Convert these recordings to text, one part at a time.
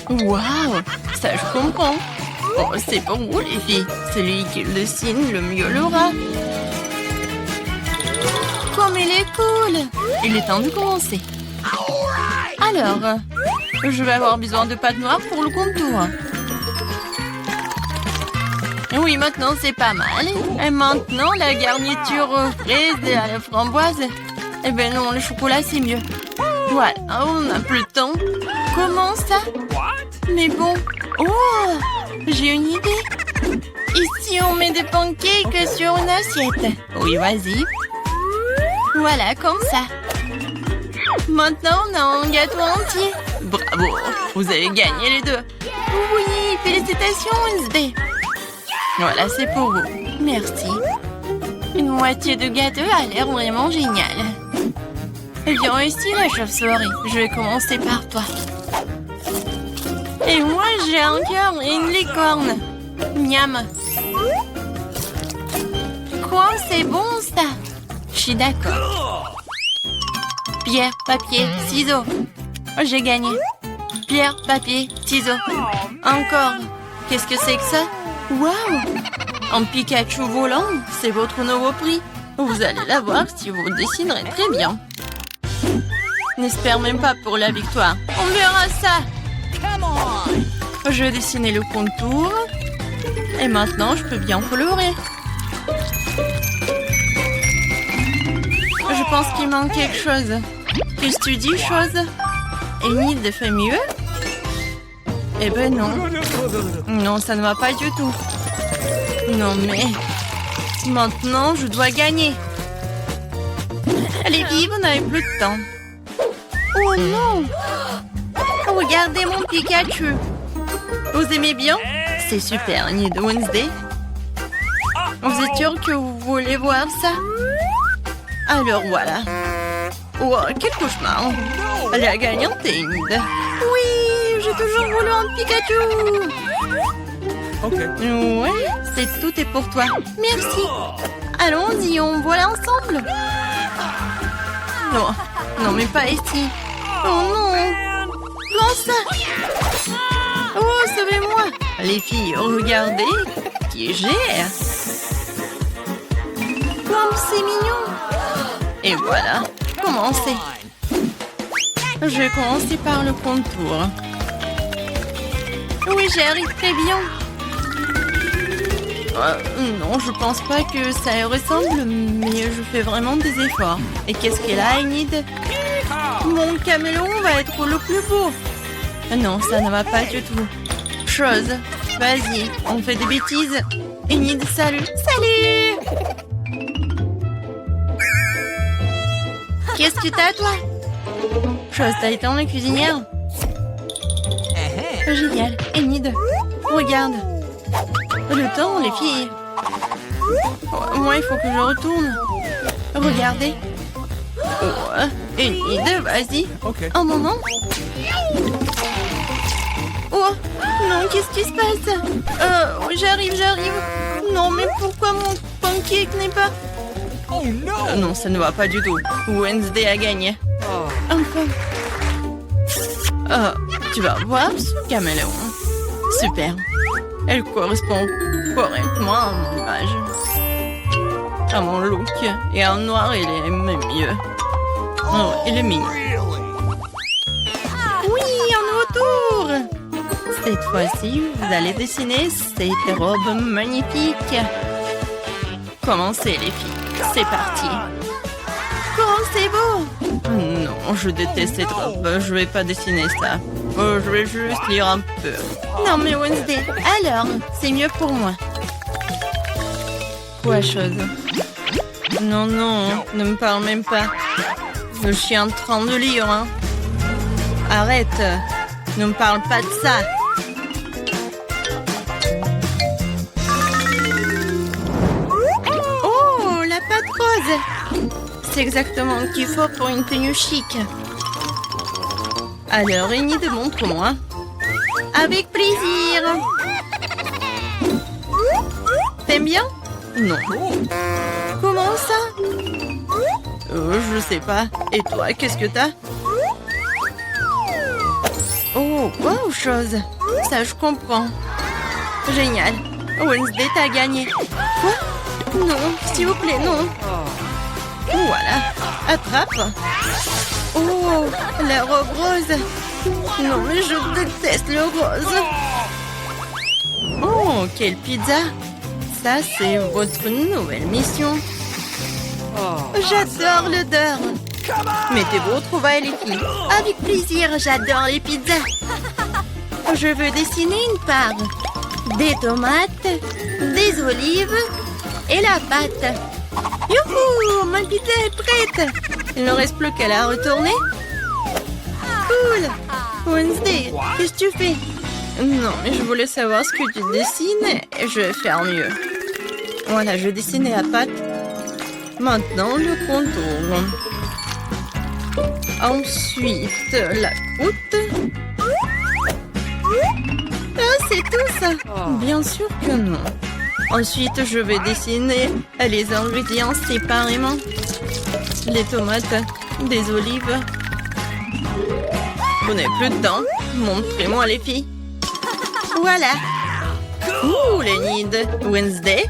Waouh, ça je comprends. Oh, c'est pour vous les filles. Celui qui le dessine le mieux l'aura. Comme il est cool. Il est temps de commencer. Alors, je vais avoir besoin de pâte noire pour le contour. Oui, maintenant c'est pas mal. Et maintenant, la garniture aux fraises et à la framboise. Eh ben non, le chocolat c'est mieux. Voilà, on n'a plus le temps. Comment ça? Mais bon. Oh, j'ai une idée. Ici, on met des pancakes sur une assiette. Oui, vas-y. Voilà, comme ça. Maintenant, on a un gâteau entier. Bravo, vous avez gagné les deux. Oui, félicitations, Wednesday. Voilà, c'est pour vous. Merci. Une moitié de gâteau a l'air vraiment génial. Viens ici, la chauve-souris. Je vais commencer par toi. Et moi, j'ai un cœur et une licorne. Miam. Quoi, c'est bon, ça? Je suis d'accord. Pierre, papier, ciseaux. J'ai gagné. Pierre, papier, ciseaux. Encore. Qu'est-ce que c'est que ça? Waouh! Un Pikachu volant, c'est votre nouveau prix. Vous allez l'avoir si vous dessinerez très bien. N'espère même pas pour la victoire. On verra ça. Je vais dessiner le contour. Et maintenant, je peux bien colorer. Je pense qu'il manque quelque chose. Qu'est-ce que tu dis, chose? Enid fait mieux? Eh ben non. Non, ça ne va pas du tout. Non, mais... Maintenant, je dois gagner. Allez, vive, on n'avait plus de temps. Oh non! Regardez mon Pikachu. Vous aimez bien? C'est super, Enid de Wednesday. Vous êtes sûr que vous voulez voir ça? Alors voilà. Oh, quel cauchemar. La gagnante est Enid. Oui, j'ai toujours voulu un Pikachu. Ok. Ouais, tout est pour toi. Merci. Allons-y, on voit ensemble. Non, non, mais pas ici. Oh non. Comment ça? Oh, sauvez-moi. Les filles, regardez qui j'ai. Comme c'est mignon. Et voilà, commencez. Je vais commencer par le contour. Oui, j'y arrive très bien. Non, je pense pas que ça ressemble, mais je fais vraiment des efforts. Et qu'est-ce qu'elle a, Enid? Mon caméléon va être le plus beau. Non, ça ne va pas du tout. Chose, vas-y, on fait des bêtises. Enid, salut. Salut! Qu'est-ce que t'as, toi? Chose, t'as été en cuisinière? Génial. Enid, regarde. Le temps, les filles. Oh, moi, il faut que je retourne. Regardez. Oh, Enid, vas-y. Ok. Un moment. Oh, non, qu'est-ce qui se passe? J'arrive. Non, mais pourquoi mon pancake n'est pas... Oh no! Non, ça ne va pas du tout. Wednesday a gagné. Enfin. Tu vas voir ce caméléon. Super. Elle correspond correctement à mon image. À mon look. Et en noir, il est même mieux. Oh, il est mignon. Oui, un nouveau tour. Cette fois-ci, vous allez dessiner cette robe magnifique. Commencez, les filles. C'est parti. Comment c'est beau! Non, je déteste cette robe. Je vais pas dessiner ça. Je vais juste lire un peu. Non, mais Wednesday, alors, c'est mieux pour moi. Quoi, chose? Non, ne me parle même pas. Je suis en train de lire, hein. Arrête. Ne me parle pas de ça. Oh, la pâte rose! C'est exactement ce qu'il faut pour une tenue chic. Alors, Enid, montre-moi. Avec plaisir. T'aimes bien? Non. Comment ça? Je sais pas. Et toi, qu'est-ce que t'as? Oh, wow, chose. Ça, je comprends. Génial. Wednesday, t'as gagné. Quoi? Non, s'il vous plaît, non. Voilà. Attrape. Oh, la robe rose. Non, mais je déteste le rose. Oh, quelle pizza. Ça, c'est votre nouvelle mission. J'adore l'odeur. Mettez-vous au trouvailles, les filles. Avec plaisir, j'adore les pizzas. Je veux dessiner une part. Des tomates, des olives et la pâte. Youhou, ma pizza est prête. Il ne reste plus qu'à la retourner. Cool. Wednesday, qu'est-ce que tu fais? Non, mais je voulais savoir ce que tu dessines et je vais faire mieux. Voilà, je dessinais la pâte. Maintenant, le contour. Ensuite, la croûte. Ah, c'est tout ça? Bien sûr que non. Ensuite, je vais dessiner les ingrédients séparément. Les tomates, des olives. Vous n'avez plus de temps. Montrez-moi les filles. Voilà. Ouh, les nids. Wednesday.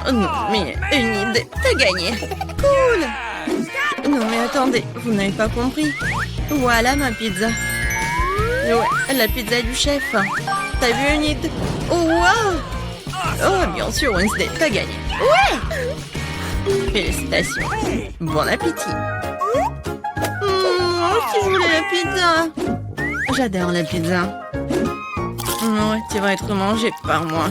Oh, non, mais une idée. T'as gagné. Cool. Non, mais attendez. Vous n'avez pas compris. Voilà ma pizza. Ouais, la pizza du chef. T'as vu une idée? Oh, wow. Oh, bien sûr, Wednesday. T'as gagné. Ouais. Félicitations. Bon appétit. Moi aussi, je voulais la pizza. J'adore la pizza. Ouais, tu vas être mangé par moi.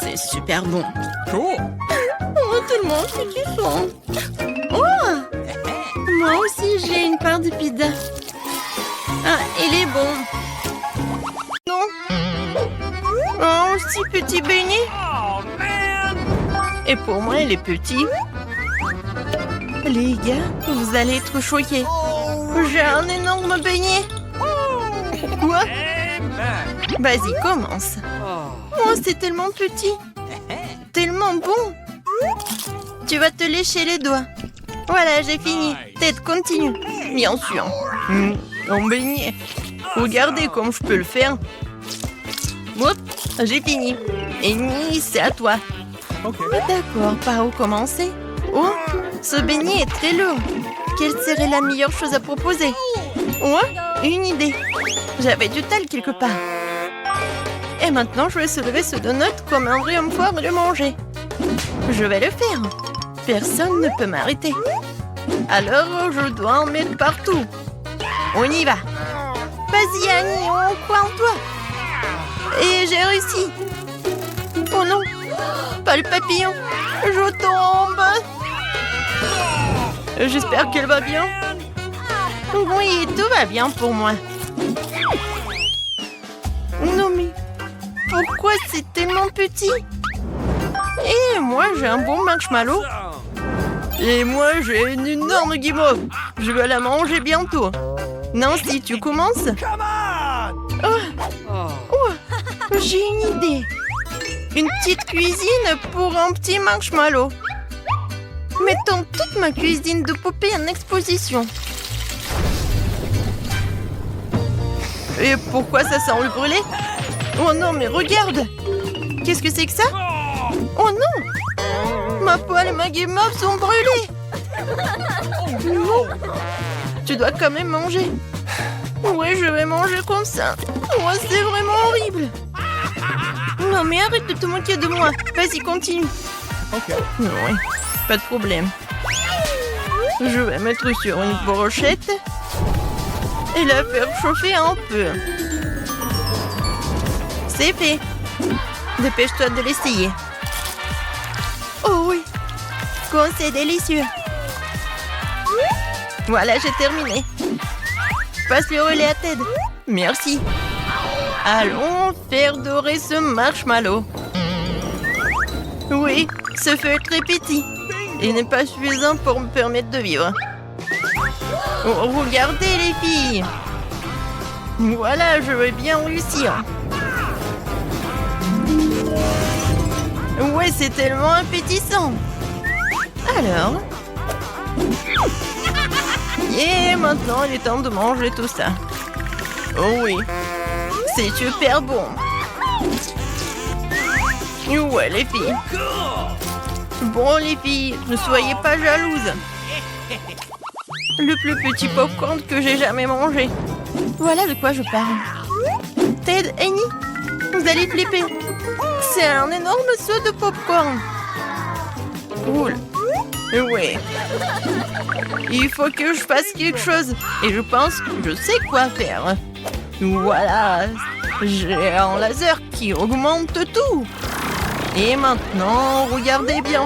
C'est super bon. Cool. Oh, tellement appétissant. Oh, moi aussi, j'ai une part de pizza. Ah, il est bon. Non. Oh, si petit beignet. Oh, man. Et pour moi, il est petit. Les gars, vous allez être choqués. J'ai un énorme beignet. Quoi? Vas-y, commence. Oh, c'est tellement petit. Tellement bon. Tu vas te lécher les doigts. Voilà, j'ai fini. Tête, continue. Bien sûr. Un beignet. Regardez comme je peux le faire. Hop, j'ai fini. Et ni, c'est à toi. D'accord, par où commencer? Oh, ce beignet est très lourd. Quelle serait la meilleure chose à proposer? Ouais, une idée. J'avais du tal quelque part. Et maintenant, je vais soulever ce donut comme un vrai homme fort et le manger. Je vais le faire. Personne ne peut m'arrêter. Alors, je dois en mettre partout. On y va. Vas-y, Annie, on croit en toi. Et j'ai réussi. Oh non, pas le papillon. Je tombe. J'espère qu'elle va bien. Oui, tout va bien pour moi. Non mais, pourquoi c'est tellement petit? Et moi, j'ai un bon marshmallow. Et moi, j'ai une énorme guimauve. Je vais la manger bientôt. Nancy, tu commences? Oh, j'ai une idée. Une petite cuisine pour un petit marshmallow. Mettons toute ma cuisine de poupée en exposition. Et pourquoi ça sent le brûlé? Oh non, mais regarde! Qu'est-ce que c'est que ça? Oh non! Ma poêle et ma guimauve sont brûlées! Non! Tu dois quand même manger. Ouais, je vais manger comme ça. Oh, c'est vraiment horrible. Non, mais arrête de te moquer de moi. Vas-y, continue. Ouais, pas de problème. Je vais mettre sur une brochette et la faire chauffer un peu. C'est fait. Dépêche-toi de l'essayer. Oh oui. Quand c'est délicieux. Voilà, j'ai terminé. Passe le relais à Ted. Merci. Allons faire dorer ce marshmallow. Oui, ce feu est très petit. Il n'est pas suffisant pour me permettre de vivre. Oh, regardez les filles. Voilà, je vais bien réussir. Ouais, c'est tellement appétissant. Alors... Et maintenant, il est temps de manger tout ça. Oh oui, c'est super bon. Ouais, les filles. Bon, les filles, ne soyez pas jalouses. Le plus petit popcorn que j'ai jamais mangé. Voilà de quoi je parle. Ted, Annie, vous allez flipper. C'est un énorme saut de popcorn. Cool. Ouais. Il faut que je fasse quelque chose. Et je pense que je sais quoi faire. Voilà. J'ai un laser qui augmente tout. Et maintenant, regardez bien.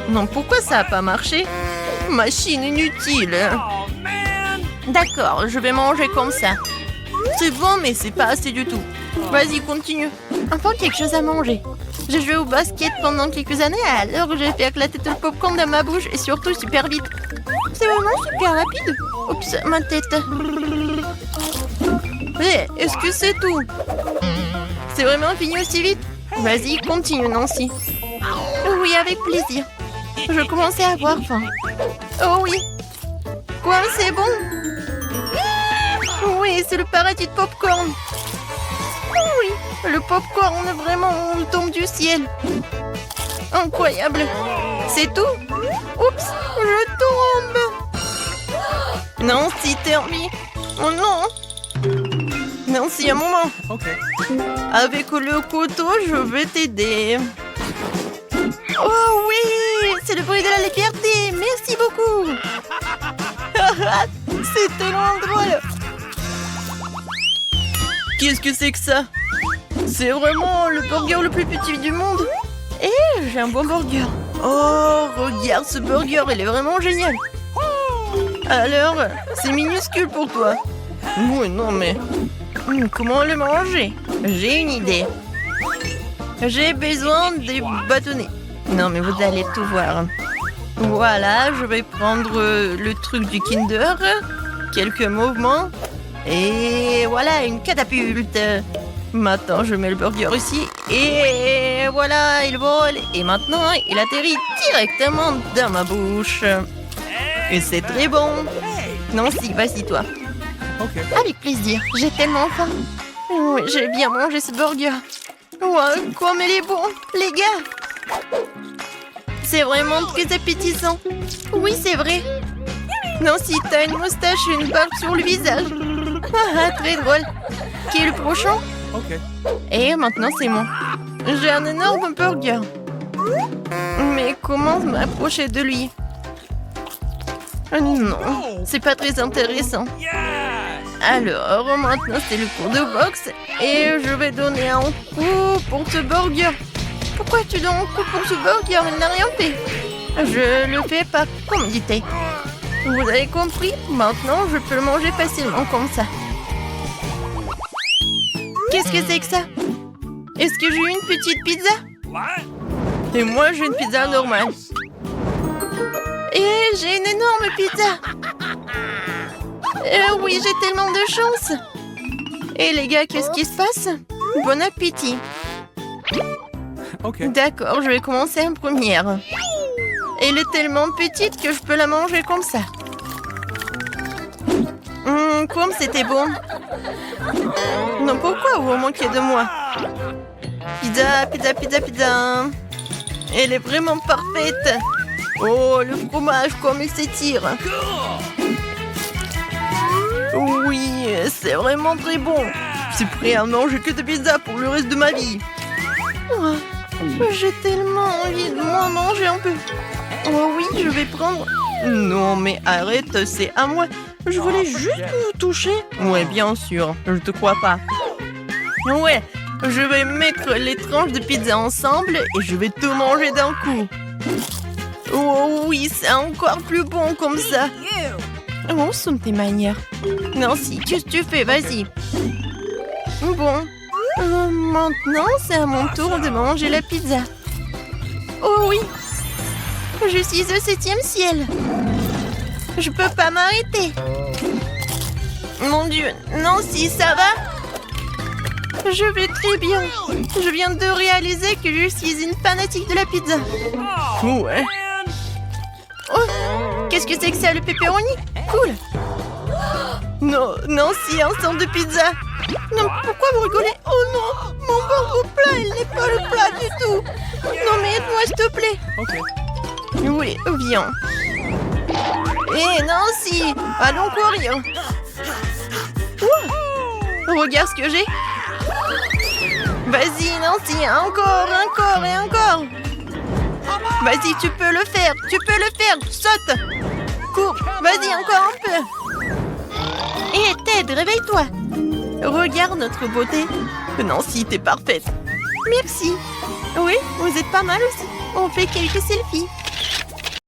Non, pourquoi ça n'a pas marché? Machine inutile. D'accord, je vais manger comme ça. C'est bon, mais c'est pas assez du tout. Vas-y, continue. Enfin, quelque chose à manger. J'ai joué au basket pendant quelques années, alors j'ai fait éclater tout le popcorn dans ma bouche et surtout super vite. C'est vraiment super rapide. Oups, ma tête. Hé, est-ce que c'est tout? C'est vraiment fini aussi vite? Vas-y, continue, Nancy. Oui, avec plaisir. Je commençais à avoir faim. Oh oui. Quoi, c'est bon? Oui, c'est le paradis de popcorn. Oui, le popcorn vraiment tombe du ciel. Incroyable. C'est tout? Oups, je tombe. Nancy, Termi. Oh non. Nancy, un moment. Ok. Avec le couteau, je vais t'aider. Oh oui, c'est le bruit de la liberté. Merci beaucoup. C'est tellement drôle. Qu'est-ce que c'est que ça? C'est vraiment le burger le plus petit du monde. Et j'ai un bon burger. Oh, regarde ce burger, il est vraiment génial. Alors, c'est minuscule pour toi. Oui, non mais... comment le manger? J'ai une idée. J'ai besoin des bâtonnets. Non mais vous allez tout voir. Voilà, je vais prendre le truc du Kinder. Quelques mouvements. Et voilà, une catapulte. Maintenant, je mets le burger ici. Et voilà, il vole. Et maintenant, il atterrit directement dans ma bouche. Et c'est très bon. Nancy, vas-y toi. Ok. Avec plaisir, j'ai tellement faim. Oui, j'ai bien mangé ce burger. Wow, comme il est bon, les gars. C'est vraiment très appétissant. Oui, c'est vrai. Nancy, t'as une moustache et une barbe sur le visage. Ah, très drôle. Qui est le prochain? Ok. Et maintenant, c'est moi. J'ai un énorme burger. Mais comment m'approcher de lui? Non, c'est pas très intéressant. Alors, maintenant, c'est le cours de boxe. Et je vais donner un coup pour ce burger. Pourquoi tu donnes un coup pour ce burger? Il n'a rien fait. Je le fais par commodité. Vous avez compris? Maintenant, je peux le manger facilement comme ça. Qu'est-ce que c'est que ça? Est-ce que j'ai une petite pizza? Et moi, j'ai une pizza normale. Et j'ai une énorme pizza. Oui, j'ai tellement de chance. Et les gars, qu'est-ce qui se passe? Bon appétit. Ok. D'accord, je vais commencer en première. Elle est tellement petite que je peux la manger comme ça. Comme c'était bon. Non, pourquoi vous manquez de moi? Pizza, pizza, pizza, pizza. Elle est vraiment parfaite. Oh, le fromage, comme il s'étire. Oui, c'est vraiment très bon. Je suis prêt à manger que de pizza pour le reste de ma vie. Oh, j'ai tellement envie de m'en manger un peu. Oh oui, je vais prendre... Non, mais arrête, c'est à moi. Je voulais juste vous toucher. Ouais, bien sûr, je te crois pas. Ouais, je vais mettre les tranches de pizza ensemble et je vais tout manger d'un coup. Oh oui, c'est encore plus bon comme ça. Où sont tes manières? Nancy, qu'est-ce que tu fais? Vas-y. Bon, maintenant c'est à mon tour de manger la pizza. Oh oui, je suis au 7e ciel. Je peux pas m'arrêter. Mon Dieu, Nancy, ça va? Je vais très bien. Je viens de réaliser que je suis une fanatique de la pizza. Ouais. Oh, qu'est-ce Qu'est-ce que c'est que ça, le pepperoni? Cool. Non, Nancy, un centre de pizza. Non, pourquoi vous rigolez? Oh non, mon burger plat, il n'est pas le plat du tout. Non, mais aide-moi, s'il te plaît. Okay. Oui, viens. Hé, Nancy, allons courir. Ouh, regarde ce que j'ai. Vas-y, Nancy, encore et encore. Vas-y, tu peux le faire, saute. Cours, vas-y, encore un peu. Hé, Ted, réveille-toi. Regarde notre beauté. Nancy, t'es parfaite. Merci. Oui, vous êtes pas mal aussi. On fait quelques selfies.